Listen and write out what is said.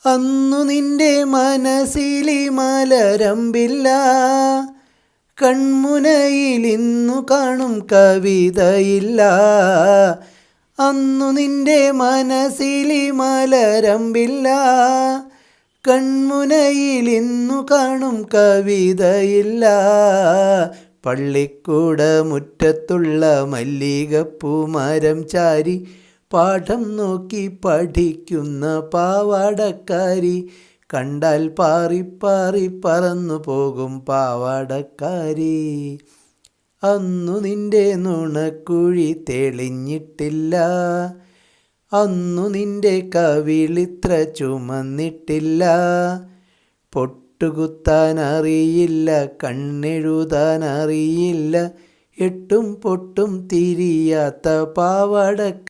അന്നു നിന്റെ മനസ്സിലി മലരമ്പില്ല, കൺമുനയിൽ ഇന്നു കാണും കവിതയില്ല. അന്നു നിന്റെ മനസ്സിലി മലരമ്പില്ല, കൺമുനയിൽ ഇന്നു കാണും കവിതയില്ല. പള്ളിക്കൂട മുറ്റത്തുള്ള മല്ലികപ്പൂമരം ചാരി പാഠം നോക്കി പഠിക്കുന്ന പാവാടക്കാരി, കണ്ടാൽ പാറി പാറി പറന്നു പോകും പാവാടക്കാരി. അന്നു നിന്റെ നുണക്കുഴി തെളിഞ്ഞിട്ടില്ല, അന്നു നിന്റെ കവിളിത്ര ചുമന്നിട്ടില്ല. പൊട്ടുകുത്താൻ അറിയില്ല, കണ്ണെഴുതാൻ അറിയില്ല, എട്ടും പൊട്ടും തിരിയാത്ത പാവാട